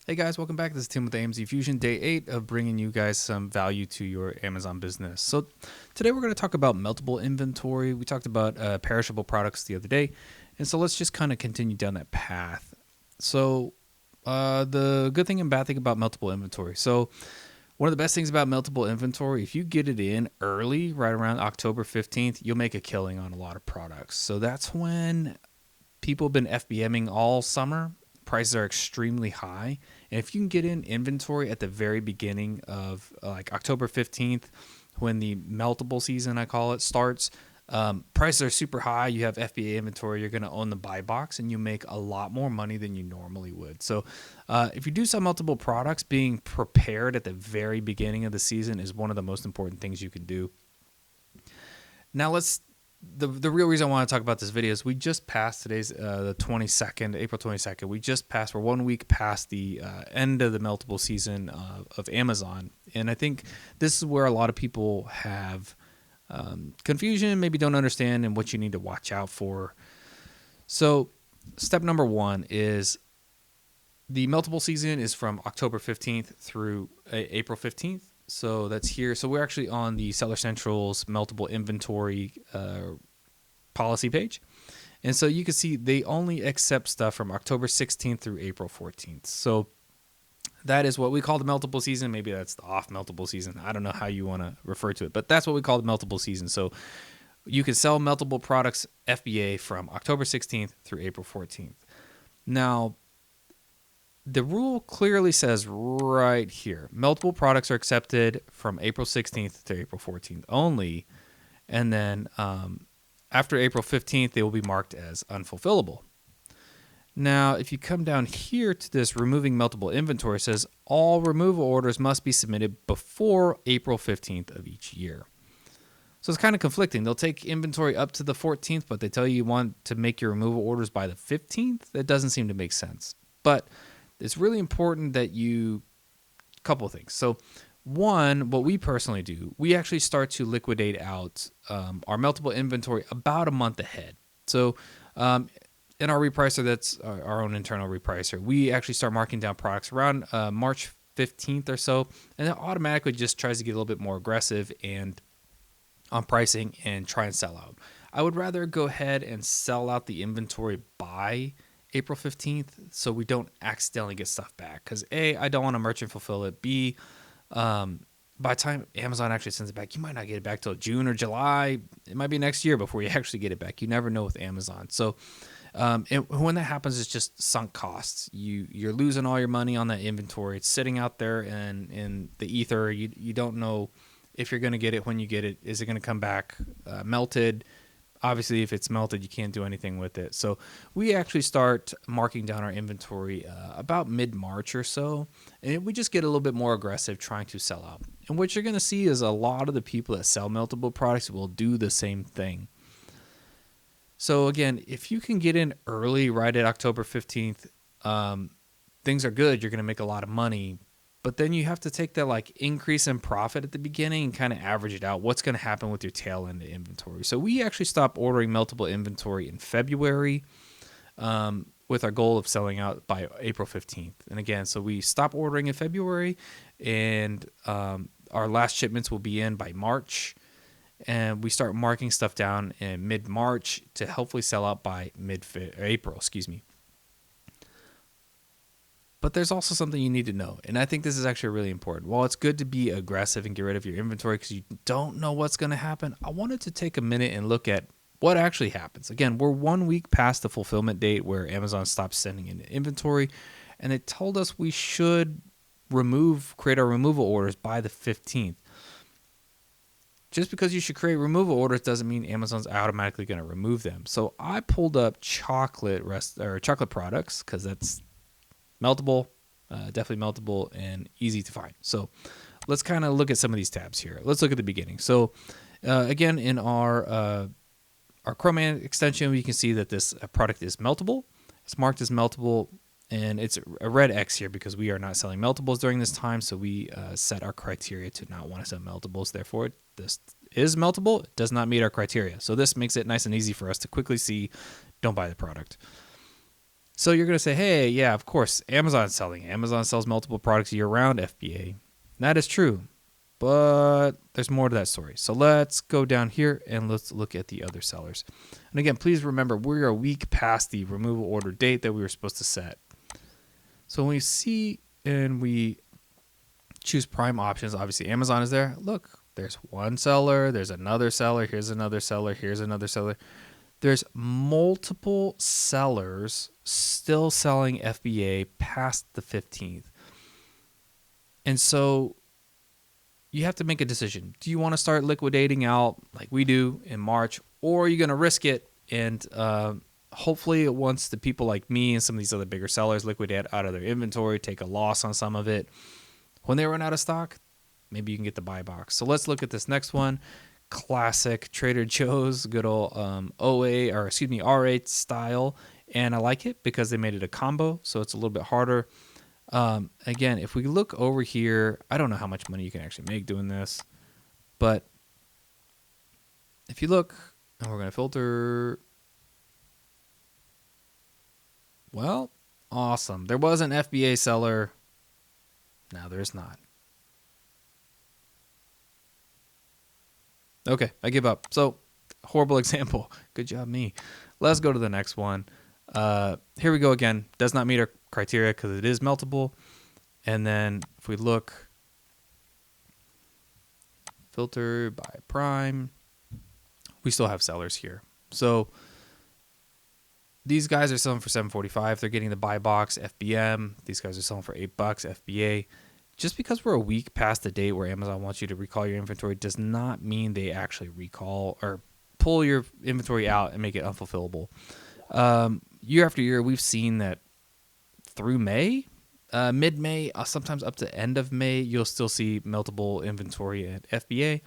Hey guys, welcome back. This is Tim with AMZ Fusion, day 8 of bringing you guys some value to your Amazon business. So today we're going to talk about meltable inventory. We talked about perishable products the other day, and so let's just kind of continue down that path. So the good thing and bad thing about meltable inventory. So one of the best things about meltable inventory, if you get it in early, right around October 15th, you'll make a killing on a lot of products. So that's when people have been FBMing all summer. Prices are extremely high. And if you can get in inventory at the very beginning of like October 15th, when the meltable season, I call it, starts, prices are super high. You have FBA inventory. You're going to own the buy box and you make a lot more money than you normally would. So if you do sell multiple products, being prepared at the very beginning of the season is one of the most important things you can do. Now the real reason I want to talk about this video is we just passed today's the 22nd, April 22nd. We just passed, we're 1 week past the end of the meltable season of Amazon. And I think this is where a lot of people have confusion, maybe don't understand, and what you need to watch out for. So step number 1 is the meltable season is from October 15th through April 15th. So that's here. So we're actually on the Seller Central's meltable inventory policy page. And so you can see they only accept stuff from October 16th through April 14th. So that is what we call the meltable season. Maybe that's the off meltable season. I don't know how you want to refer to it, but that's what we call the meltable season. So you can sell meltable products FBA from October 16th through April 14th. Now, the rule clearly says right here, multiple products are accepted from April 16th to April 14th only. And then after April 15th, they will be marked as unfulfillable. Now, if you come down here to this removing multiple inventory, it says all removal orders must be submitted before April 15th of each year. So it's kind of conflicting. They'll take inventory up to the 14th, but they tell you want to make your removal orders by the 15th. That doesn't seem to make sense. But it's really important that you, couple of things. So one, what we personally do, we actually start to liquidate out our meltable inventory about a month ahead. So in our repricer, that's our own internal repricer, we actually start marking down products around March 15th or so, and it automatically just tries to get a little bit more aggressive and on pricing and try and sell out. I would rather go ahead and sell out the inventory by April 15th so we don't accidentally get stuff back. Because A, I don't want to merchant fulfill it. B, by the time Amazon actually sends it back, you might not get it back till June or July. It might be next year before you actually get it back. You never know with Amazon. So when that happens, it's just sunk costs. You're losing all your money on that inventory. It's sitting out there in the ether. You don't know if you're going to get it, when you get it. Is it going to come back melted? Obviously, if it's melted, you can't do anything with it. So we actually start marking down our inventory about mid-March or so, and we just get a little bit more aggressive trying to sell out. And what you're going to see is a lot of the people that sell meltable products will do the same thing. So again, if you can get in early, right at October 15th, things are good. You're going to make a lot of money. But then you have to take that like increase in profit at the beginning and kind of average it out. What's going to happen with your tail end inventory? So we actually stopped ordering meltable inventory in February with our goal of selling out by April 15th. And again, so we stop ordering in February, and our last shipments will be in by March. And we start marking stuff down in mid-March to hopefully sell out by mid-April, But there's also something you need to know, and I think this is actually really important. While it's good to be aggressive and get rid of your inventory because you don't know what's going to happen, I wanted to take a minute and look at what actually happens. Again, we're 1 week past the fulfillment date where Amazon stops sending in inventory, and it told us we should create our removal orders by the 15th. Just because you should create removal orders doesn't mean Amazon's automatically going to remove them. So I pulled up chocolate products because that's meltable, definitely meltable and easy to find. So let's kind of look at some of these tabs here. Let's look at the beginning. So again, in our Chrome extension, we can see that this product is meltable. It's marked as meltable, and it's a red X here because we are not selling meltables during this time. So we set our criteria to not want to sell meltables. Therefore, this is meltable. It does not meet our criteria. So this makes it nice and easy for us to quickly see, don't buy the product. So you're going to say, hey, yeah, of course, Amazon's selling. Amazon sells multiple products year-round, FBA. That is true, but there's more to that story. So let's go down here and let's look at the other sellers. And again, please remember, we're a week past the removal order date that we were supposed to set. So when we see and we choose prime options, obviously Amazon is there. Look, there's one seller, there's another seller, here's another seller, here's another seller. There's multiple sellers still selling FBA past the 15th. And so you have to make a decision. Do you want to start liquidating out like we do in March, or are you going to risk it and hopefully once the people like me and some of these other bigger sellers liquidate out of their inventory, take a loss on some of it, when they run out of stock, maybe you can get the buy box. So let's look at this next one. Classic Trader Joe's, good old R8 style. And I like it because they made it a combo, so it's a little bit harder. Again, if we look over here, I don't know how much money you can actually make doing this, but if you look, and we're going to filter, well, awesome. There was an FBA seller. Now there's not. Okay, I give up. So, horrible example. Good job, me. Let's go to the next one. Here we go again. Does not meet our criteria because it is meltable. And then if we look, filter by prime, we still have sellers here. So these guys are selling for $7.45. They're getting the buy box FBM. These guys are selling for $8 FBA. Just because we're a week past the date where Amazon wants you to recall your inventory does not mean they actually recall or pull your inventory out and make it unfulfillable. Year after year, we've seen that through May, mid-May, sometimes up to end of May, you'll still see meltable inventory at FBA.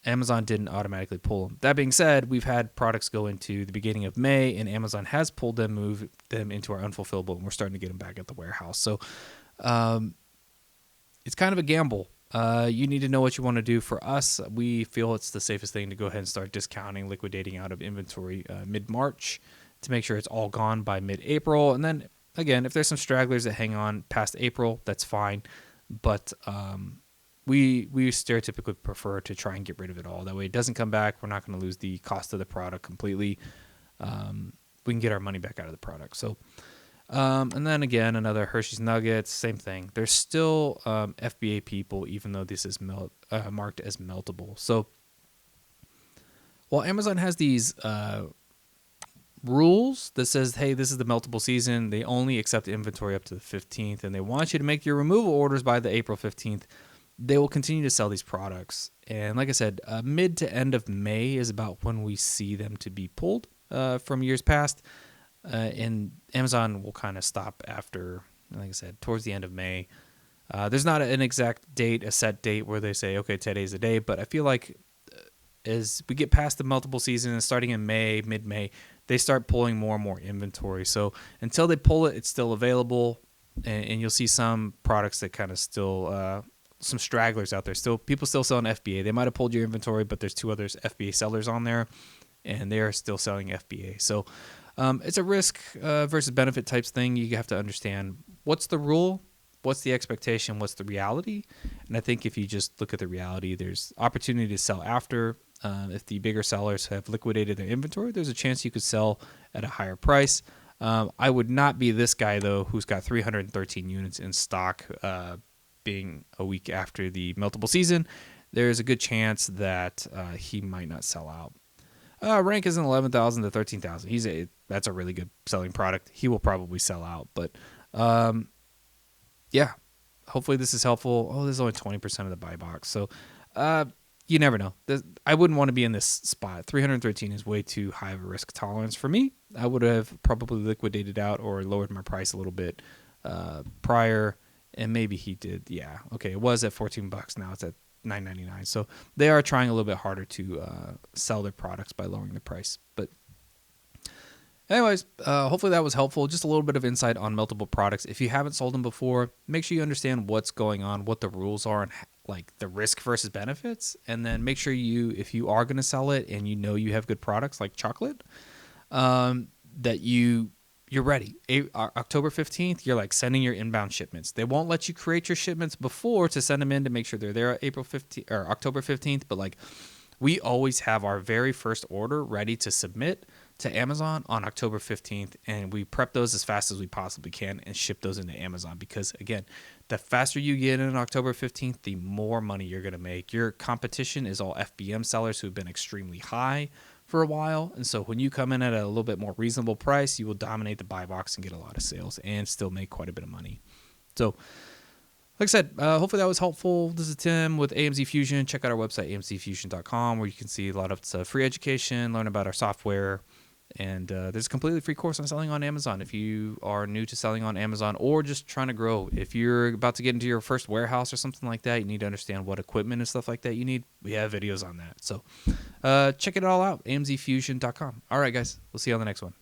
Amazon didn't automatically pull them. That being said, we've had products go into the beginning of May, and Amazon has pulled them, moved them into our unfulfillable, and we're starting to get them back at the warehouse. So it's kind of a gamble. You need to know what you want to do. For us, we feel it's the safest thing to go ahead and start discounting, liquidating out of inventory mid-March to make sure it's all gone by mid-April. And then, again, if there's some stragglers that hang on past April, that's fine. But we stereotypically prefer to try and get rid of it all. That way it doesn't come back. We're not going to lose the cost of the product completely. We can get our money back out of the product. So, and then again, another Hershey's Nuggets, same thing. There's still FBA people, even though this is marked as meltable. So while Amazon has these rules that says, hey, this is the meltable season, they only accept inventory up to the 15th, and they want you to make your removal orders by the April 15th, they will continue to sell these products. And like I said, mid to end of May is about when we see them to be pulled from years past. And Amazon will kind of stop after, like I said, towards the end of May. There's not an exact date, a set date where they say, okay, today's the day. But I feel like as we get past the multiple season and starting in May, mid-May, they start pulling more and more inventory. So until they pull it, it's still available. And you'll see some products that kind of still, some stragglers out there. Still, people still selling FBA. They might have pulled your inventory, but there's two other FBA sellers on there, and they are still selling FBA. So it's a risk versus benefit types thing. You have to understand what's the rule, what's the expectation, what's the reality. And I think if you just look at the reality, there's opportunity to sell after. If the bigger sellers have liquidated their inventory, there's a chance you could sell at a higher price. I would not be this guy, though, who's got 313 units in stock being a week after the meltable season. There's a good chance that he might not sell out. Rank is in 11,000 to 13,000. That's a really good selling product. He will probably sell out, but yeah. Hopefully this is helpful. Oh, there's only 20% of the buy box, so you never know. I wouldn't want to be in this spot. 313 is way too high of a risk tolerance for me. I would have probably liquidated out or lowered my price a little bit prior, and maybe he did. Yeah, okay. It was at $14. Now it's at $9.99. So they are trying a little bit harder to sell their products by lowering the price. But anyways, hopefully that was helpful. Just a little bit of insight on meltable products. If you haven't sold them before, make sure you understand what's going on, what the rules are, and like the risk versus benefits. And then make sure if you are going to sell it and you know you have good products like chocolate, that you're you're ready. October 15th, you're like sending your inbound shipments. They won't let you create your shipments before to send them in to make sure they're there at April 15th or October 15th. But like, we always have our very first order ready to submit to Amazon on October 15th. And we prep those as fast as we possibly can and ship those into Amazon. Because again, the faster you get in October 15th, the more money you're going to make. Your competition is all FBM sellers who've been extremely high for a while. And so when you come in at a little bit more reasonable price, you will dominate the buy box and get a lot of sales and still make quite a bit of money. So like I said, hopefully that was helpful. This is Tim with AMZ Fusion. Check out our website, amzfusion.com, where you can see a lot of free education, learn about our software. And there's a completely free course on selling on Amazon if you are new to selling on Amazon or just trying to grow. If you're about to get into your first warehouse or something like that, you need to understand what equipment and stuff like that you need. We have videos on that. So check it all out, amzfusion.com. All right, guys. We'll see you on the next one.